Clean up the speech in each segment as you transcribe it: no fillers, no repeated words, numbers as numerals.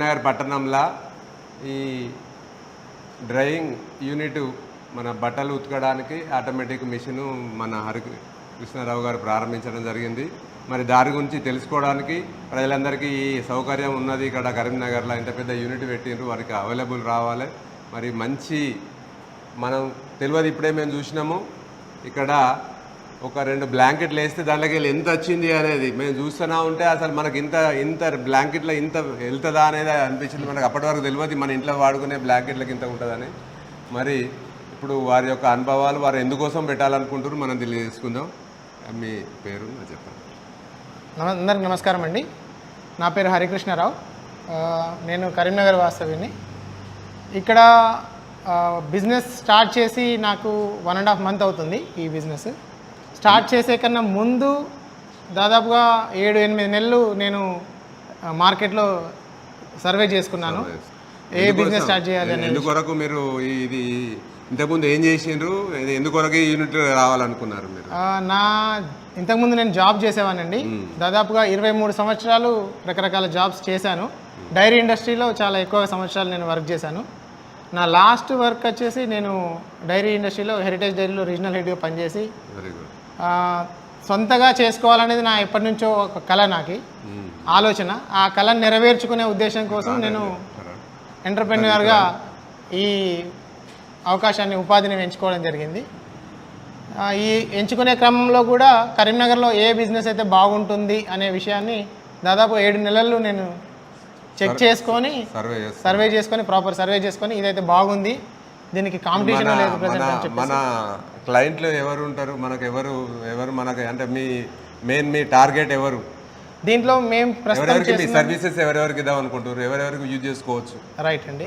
కరీంనగర్ పట్టణంలో ఈ drying unit మన బట్టలు ఉతకడానికి ఆటోమేటిక్ మిషను మన హరికృష్ణారావు గారు ప్రారంభించడం జరిగింది. మరి దాని గురించి తెలుసుకోవడానికి ప్రజలందరికీ ఈ సౌకర్యం ఉన్నది. ఇక్కడ కరీంనగర్లో ఇంత పెద్ద యూనిట్ పెట్టిండ్రు, వారికి అవైలబుల్ రావాలి. మరి మంచి మనం తెలియదు, ఇప్పుడే మేము చూసినాము ఇక్కడ ఒక 2 బ్లాంకెట్లు వేస్తే దాంట్లోకి వెళ్ళి ఎంత వచ్చింది అనేది మేము చూస్తూనే ఉంటే అసలు మనకి ఇంత బ్లాంకెట్లో ఇంత వెళ్తుందా అనేది అనిపించింది. మనకు అప్పటి వరకు తెలియదు మన ఇంట్లో వాడుకునే బ్లాంకెట్లకి ఇంత ఉంటుందని. మరి ఇప్పుడు వారి యొక్క అనుభవాలు వారు ఎందుకోసం పెట్టాలనుకుంటారు మనం తెలియజేసుకుందాం. మీ పేరు చెప్పండి. అందరికి నమస్కారం అండి. నా పేరు హరికృష్ణారావు. నేను కరీంనగర్ వాస్తవ్యుని. ఇక్కడ బిజినెస్ స్టార్ట్ చేసి నాకు 1.5 మంత్ అవుతుంది. ఈ బిజినెస్ స్టార్ట్ చేసే కన్నా ముందు దాదాపుగా 7-8 నెలలు నేను మార్కెట్లో సర్వే చేసుకున్నాను. ఏ బిజినెస్ స్టార్ట్ చేయాలి అని. ఎందుకొరకు మీరు ఇది ఇంతకుముందు ఏం చేసిండ్రు, ఎందుకొరకు ఈ యూనిట్ రావాలనుకున్నారు మీరు? ఇంతకుముందు నేను జాబ్ చేసేవానండి. దాదాపుగా 23 సంవత్సరాలు రకరకాల జాబ్స్ చేశాను. డైరీ ఇండస్ట్రీలో చాలా ఎక్కువ సంవత్సరాలు నేను వర్క్ చేశాను. నా లాస్ట్ వర్క్ వచ్చేసి నేను డైరీ ఇండస్ట్రీలో హెరిటేజ్ డైరీలో రీజనల్ హెడ్గా పనిచేసి సొంతగా చేసుకోవాలనేది నా ఎప్పటి నుంచో ఒక కళ, నాకు ఆలోచన. ఆ కళను నెరవేర్చుకునే ఉద్దేశం కోసం నేను ఎంటర్‌ప్రెన్యూర్గా ఈ అవకాశాన్ని, ఉపాధిని ఎంచుకోవడం జరిగింది. ఈ ఎంచుకునే క్రమంలో కూడా కరీంనగర్లో ఏ బిజినెస్ అయితే బాగుంటుంది అనే విషయాన్ని దాదాపు 7 నెలలు నేను చెక్ చేసుకొని సర్వే చేసుకొని ప్రాపర్ సర్వే చేసుకొని ఇదైతే బాగుంది, దీనికి కాంపిటీషన్ లేదు ప్రెజెంట్. మన క్లయింట్లు ఎవరు ఉంటారు, మనకు ఎవరు మనకి అంటే మీ టార్గెట్ ఎవరు? దీంట్లో మేము సర్వీసెస్ ఎవరెవరికి ఇద్దాం అనుకుంటారు, ఎవరెవరికి యూజ్ చేసుకోవచ్చు? రైట్ అండి.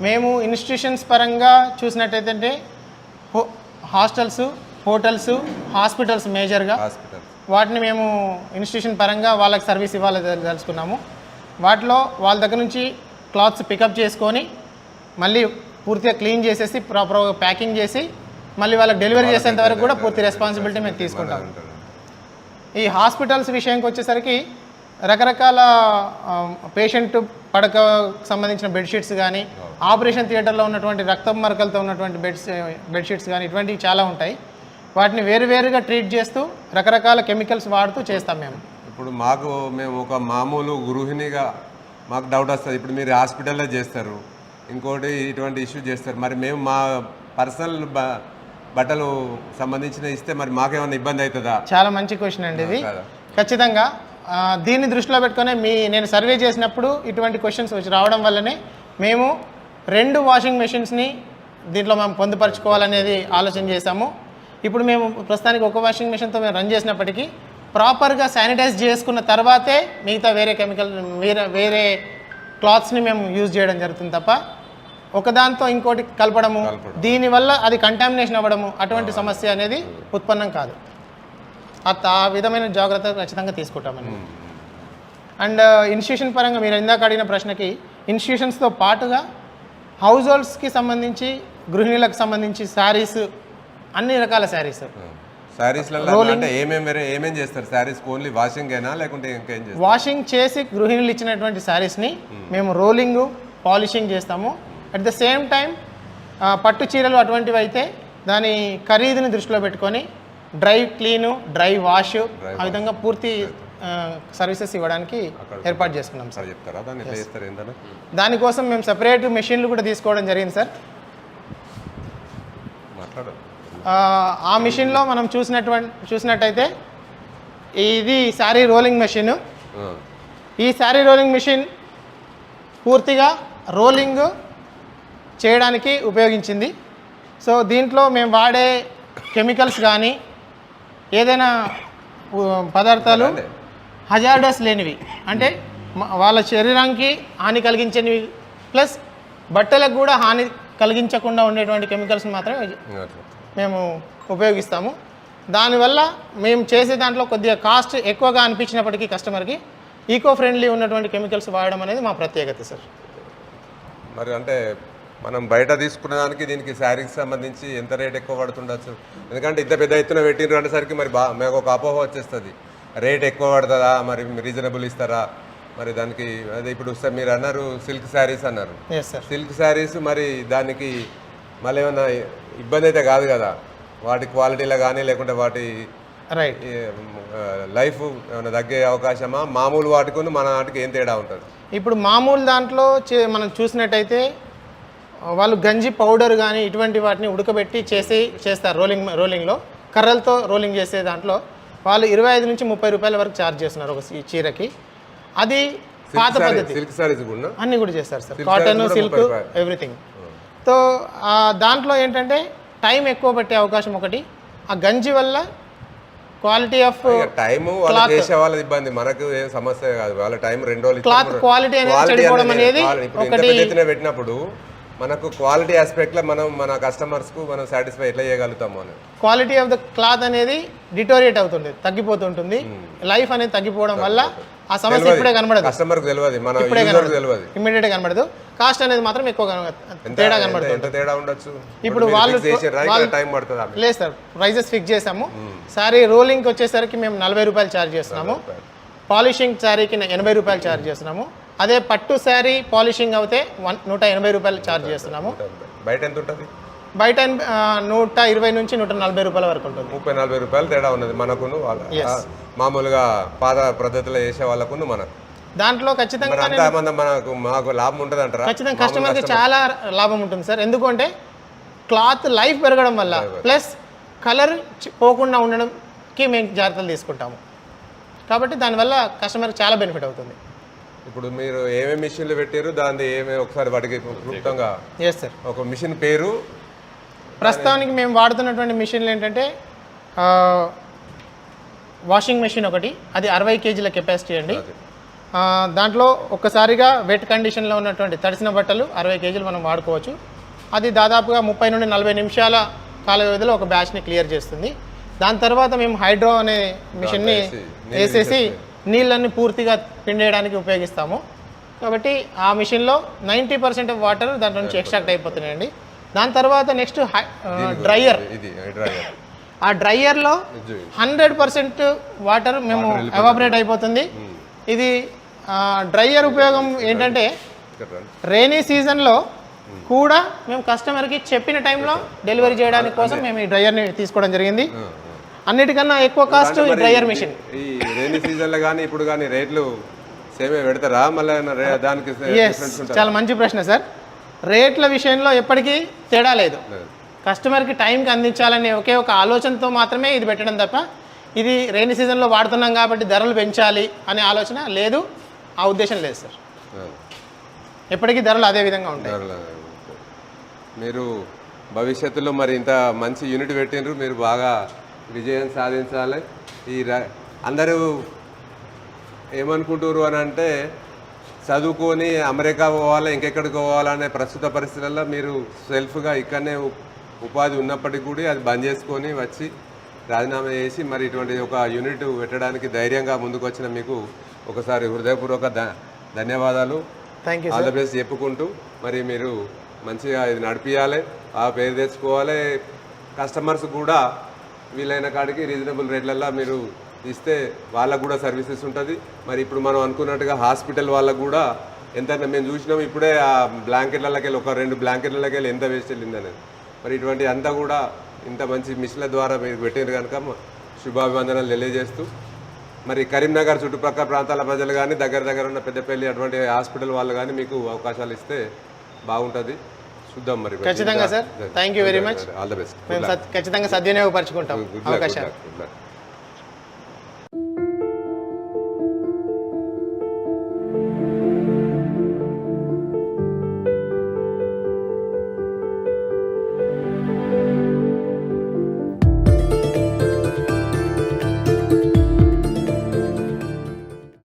మేము ఇన్స్టిట్యూషన్స్ పరంగా చూసినట్టయితే హాస్టల్స్, హోటల్స్, హాస్పిటల్స్ మేజర్గా వాటిని మేము ఇన్స్టిట్యూషన్ పరంగా వాళ్ళకి సర్వీస్ ఇవ్వాలని తెలుసుకున్నాము. వాటిలో వాళ్ళ దగ్గర నుంచి క్లాత్స్ పికప్ చేసుకొని మళ్ళీ పూర్తిగా క్లీన్ చేసేసి ప్రాపర్గా ప్యాకింగ్ చేసి మళ్ళీ వాళ్ళకి డెలివరీ చేసేంత వరకు కూడా పూర్తి రెస్పాన్సిబిలిటీ మేము తీసుకుంటాము. ఈ హాస్పిటల్స్ విషయానికి వచ్చేసరికి రకరకాల పేషెంట్ పడకకు సంబంధించిన బెడ్షీట్స్ కానీ, ఆపరేషన్ థియేటర్లో ఉన్నటువంటి రక్తం మరకలతో ఉన్నటువంటి బెడ్షీట్స్ కానీ ఇటువంటివి చాలా ఉంటాయి. వాటిని వేరువేరుగా ట్రీట్ చేస్తూ రకరకాల కెమికల్స్ వాడుతూ చేస్తాం మేము. ఇప్పుడు మేము ఒక మామూలు గృహిణిగా మాకు డౌట్ వస్తుంది. ఇప్పుడు మీరు హాస్పిటల్లో చేస్తారు, ఇంకోటి ఇటువంటి ఇష్యూ చేస్తారు, మరి మేము మా పర్సనల్ బట్టలు సంబంధించిన ఇస్తే మరి మాకేమైనా ఇబ్బంది అవుతుందా? చాలా మంచి క్వశ్చన్ అండి ఇది. ఖచ్చితంగా దీన్ని దృష్టిలో పెట్టుకునే నేను సర్వే చేసినప్పుడు ఇటువంటి క్వశ్చన్స్ వచ్చి రావడం వల్లనే మేము 2 వాషింగ్ మెషిన్స్ని దీంట్లో మేము పొందుపరచుకోవాలనేది ఆలోచన చేశాము. ఇప్పుడు మేము ప్రస్తుతానికి ఒక వాషింగ్ మెషిన్తో మేము రన్ చేసినప్పటికీ ప్రాపర్గా శానిటైజ్ చేసుకున్న తర్వాతే మిగతా వేరే క్లాత్స్ని మేము యూజ్ చేయడం జరుగుతుంది తప్ప ఒకదాంతో ఇంకోటి కలపడము, దీనివల్ల అది కంటామినేషన్ అవ్వడము అటువంటి సమస్య అనేది ఉత్పన్నం కాదు. ఆ విధమైన జాగ్రత్తలు ఖచ్చితంగా తీసుకుంటామండి. అండ్ ఇన్స్టిట్యూషన్ పరంగా మీరు ఇందాక అడిగిన ప్రశ్నకి ఇన్స్టిట్యూషన్స్తో పాటుగా హౌస్ హోల్డ్స్కి సంబంధించి, గృహిణులకు సంబంధించి శారీస్, అన్ని రకాల శారీస్. ఏమేం చేస్తారు? శారీస్ ఓన్లీ వాషింగ్ అయినా లేకుంటే ఇంకేం చేస్తారు? వాషింగ్ చేసి గృహిణులు ఇచ్చినటువంటి శారీస్ని మేము రోలింగ్, పాలిషింగ్ చేస్తాము. అట్ ద సేమ్ టైం పట్టు చీరలు అటువంటివి అయితే దాని ఖరీదుని దృష్టిలో పెట్టుకొని డ్రై క్లీను, డ్రై వాష్, ఆ విధంగా పూర్తి సర్వీసెస్ ఇవ్వడానికి ఏర్పాటు చేసుకున్నాం సార్. దానికోసం మేము సెపరేట్ మెషిన్లు కూడా తీసుకోవడం జరిగింది సార్. ఆ మిషన్లో మనం చూసినట్టయితే ఇది శారీ రోలింగ్ మెషిన్. ఈ శారీ రోలింగ్ మెషిన్ పూర్తిగా రోలింగ్ చేయడానికి ఉపయోగించింది. సో దీంట్లో మేము వాడే కెమికల్స్ కానీ ఏదైనా పదార్థాలు హజార్డస్ లేనివి, అంటే వాళ్ళ శరీరానికి హాని కలిగించేవి, ప్లస్ బట్టలకు కూడా హాని కలిగించకుండా ఉండేటువంటి కెమికల్స్ని మాత్రమే మేము ఉపయోగిస్తాము. దానివల్ల మేము చేసే దాంట్లో కొద్దిగా కాస్ట్ ఎక్కువగా అనిపించినప్పటికీ కస్టమర్కి ఈకో ఫ్రెండ్లీ ఉన్నటువంటి కెమికల్స్ వాడడం అనేది మా ప్రత్యేకత సార్. మరి అంటే మనం బయట తీసుకునే దానికి దీనికి శారీకి సంబంధించి ఎంత రేట్ ఎక్కువ పడుతుండొచ్చు? ఎందుకంటే ఇంత పెద్ద ఎత్తున పెట్టినరు అనేసరికి మరి మాకు ఒక అపోహ వచ్చేస్తుంది, రేట్ ఎక్కువ పడుతుందా, మరి రీజనబుల్ ఇస్తారా మరి దానికి అదే ఇప్పుడు మీరు అన్నారు సిల్క్ శారీస్ అన్నారు. Yes sir. సిల్క్ శారీస్ మరి దానికి మళ్ళీ ఏమైనా ఇబ్బంది అయితే కాదు కదా వాటి క్వాలిటీలో కానీ, లేకుంటే వాటి రైట్ లైఫ్ ఏమైనా తగ్గే అవకాశమా? మామూలు వాటికి మన వాటికి ఏం తేడా ఉంటుంది? ఇప్పుడు మామూలు దాంట్లో మనం చూసినట్టయితే వాళ్ళు గంజి పౌడర్ కానీ ఇటువంటి వాటిని ఉడకబెట్టి చేస్తారు రోలింగ్లో కర్రలతో రోలింగ్ చేసే దాంట్లో వాళ్ళు 25 నుంచి 30 రూపాయల వరకు ఛార్జ్ చేస్తున్నారు ఒక చీరకి. అది పాత పద్ధతి. సిల్క్ సారీస్ కూడా అన్నీ కూడా చేస్తారు sir, cotton, silk, everything. So దాంట్లో ఏంటంటే టైం ఎక్కువ పట్టే అవకాశం ఒకటి, ఆ గంజి వల్ల క్వాలిటీ ఆఫ్ టైం వాళ్ళు చేసే వాళ్ళది ఇబ్బంది, మనకు ఏం సమస్య కాదు. వాళ్ళ టైం 2 రోజులు క్లాత్ క్వాలిటీ అనేది చెడిపోవడం అనేది ఒకటి పెట్టినప్పుడు మనకు క్వాలిటీ ఆస్పెక్ట్ లో మనం మన కస్టమర్స్ కు మనం సాటిస్ఫై ఎట్లా చేయగలుగుతాము అని. క్వాలిటీ ఆఫ్ ద క్లాత్ అనేది డిటోరియేట్ అవుతుంది, తగ్గిపోతుంటుంది. లైఫ్ అనేది తగ్గిపోవడం వల్ల ఆ సమస్య ఇప్పుడే కనబడదు, కస్టమర్ కు తెలియదు, మన ఇప్పుడే తెలియదు, ఇమ్మీడియట్ గా కనబడదు. కాస్ట్ అనేది మాత్రం ఎక్కువ తేడా కనబడుతుంది. ఎంత తేడా ఉండొచ్చు ఇప్పుడు వాళ్ళు టైం పడుతుంది? లేదు సార్, ప్రైజెస్ ఫిక్స్ చేసాము. సారీ రోలింగ్కి వచ్చేసరికి మేము 40 రూపాయలు ఛార్జ్ చేస్తున్నాము, పాలిషింగ్ శారీకి 80 రూపాయలు ఛార్జ్ చేస్తున్నాము. అదే పట్టు శారీ పాలిషింగ్ అయితే 180 రూపాయలు ఛార్జ్ చేస్తున్నాము. బయట ఎంత ఉంటుంది? బయట 120 నుంచి 140 రూపాయల వరకు ఉంటుంది. 30-40 రూపాయలు తేడా ఉన్నది మనకును మామూలుగా పాత పద్ధతిలో చేసే వాళ్ళకును మనకు. దాంట్లో ఖచ్చితంగా మాకు లాభం ఉంటుంది అంటారా? ఖచ్చితంగా కస్టమర్కి చాలా లాభం ఉంటుంది సార్. ఎందుకంటే క్లాత్ లైఫ్ పెరగడం వల్ల ప్లస్ కలర్ పోకుండా ఉండడంకి మేము జాగ్రత్తలు తీసుకుంటాము. కాబట్టి దానివల్ల కస్టమర్కి చాలా బెనిఫిట్ అవుతుంది. ఇప్పుడు మీరు ఏమేమి మిషన్లు పెట్టారు, దాని ఏమేమి ఒకసారి వాటికి క్లుప్తంగా ఎస్ సార్. ఒక మిషన్ పేరు ప్రస్తుతానికి మేము వాడుతున్నటువంటి మిషన్లు ఏంటంటే వాషింగ్ మెషిన్ ఒకటి, అది 60 కేజీల కెపాసిటీ అండి. దాంట్లో ఒక్కసారిగా వెట్ కండిషన్లో ఉన్నటువంటి తడిసిన బట్టలు 60 కేజీలు మనం వాడుకోవచ్చు. అది దాదాపుగా 30 నుండి 40 నిమిషాల కాల వ్యవధిలో ఒక బ్యాచ్ని క్లియర్ చేస్తుంది. దాని తర్వాత మేము హైడ్రో అనే మిషన్ని వేసేసి నీళ్ళన్ని పూర్తిగా పిండేయడానికి ఉపయోగిస్తాము. కాబట్టి ఆ మిషన్లో 90% ఆఫ్ వాటర్ దాంట్లో నుంచి ఎక్స్ట్రాక్ట్ అయిపోతున్నాయండి. దాని తర్వాత నెక్స్ట్ డ్రయర్. ఆ డ్రయర్లో 100% వాటర్ మేము ఎవాపరేట్ అయిపోతుంది. ఇది డ్రయర్ ఉపయోగం ఏంటంటే రైనీ సీజన్లో కూడా మేము కస్టమర్కి చెప్పిన టైంలో డెలివరీ చేయడానికి కోసం మేము ఈ డ్రయర్ని తీసుకోవడం జరిగింది. అన్నిటికన్నా ఎక్కువ కాస్ట్ డ్రయర్ మిషన్. ఈ రైనీ సీజన్లో కానీ ఇప్పుడు కానీ రేట్లు సేమే పెడతారా మళ్ళీ దానికి? చాలా మంచి ప్రశ్న సార్. రేట్ల విషయంలో ఎప్పటికీ తేడా లేదు. కస్టమర్కి టైంకి అందించాలనే ఒకే ఒక ఆలోచనతో మాత్రమే ఇది పెట్టడం తప్ప ఇది రైనీ సీజన్లో వాడుతున్నాం కాబట్టి ధరలు పెంచాలి అనే ఆలోచన లేదు, ఆ ఉద్దేశం లేదు సార్. ఎప్పటికీ ధరలు అదే విధంగా ఉంటాయి. మీరు భవిష్యత్తులో మరి ఇంత మంచి యూనిట్ పెట్టినరు, మీరు బాగా విజయం సాధించాలి. అందరూ ఏమనుకుంటారు అని అంటే చదువుకొని అమెరికా పోవాలా ఇంకెక్కడికి పోవాలనే ప్రస్తుత పరిస్థితుల్లో మీరు సెల్ఫ్గా ఇక్కడనే ఉపాధి ఉన్నప్పటికీ కూడా అది బంద్ చేసుకొని వచ్చి రాజీనామా చేసి మరి ఇటువంటి ఒక యూనిట్ పెట్టడానికి ధైర్యంగా ముందుకు వచ్చిన మీకు ఒకసారి హృదయపూర్వక ధన్యవాదాలు. Thank you. All the best చెప్పుకుంటూ మరి మీరు మంచిగా ఇది నడిపించాలి, ఆ పేరు తెచ్చుకోవాలి. కస్టమర్స్ కూడా వీలైన కాడికి రీజనబుల్ రేట్లలో మీరు ఇస్తే వాళ్ళకు కూడా సర్వీసెస్ ఉంటుంది. మరి ఇప్పుడు మనం అనుకున్నట్టుగా హాస్పిటల్ వాళ్ళకు కూడా ఎంత మేము చూసినాం ఇప్పుడే ఆ బ్లాంకెట్లకి వెళ్ళి ఒక 2 బ్లాంకెట్లకి వెళ్ళి ఎంత వేస్ట్ వెళ్ళిందనేది. మరి ఇటువంటి అంతా కూడా ఇంత మంచి మిషన్ల ద్వారా మీరు పెట్టారు కనుక శుభాభివందనాలు తెలియజేస్తూ మరి కరీంనగర్ చుట్టుపక్కల ప్రాంతాల ప్రజలు కానీ దగ్గర ఉన్న పెద్దపల్లి అటువంటి హాస్పిటల్ వాళ్ళు కానీ మీకు అవకాశాలు ఇస్తే బాగుంటుంది. చూద్దాం మరి. ఖచ్చితంగా sir. Thank you very much. All the best. మేము ఖచ్చితంగా సద్వినియోగపరచుకుంటాం అవకాశాలు.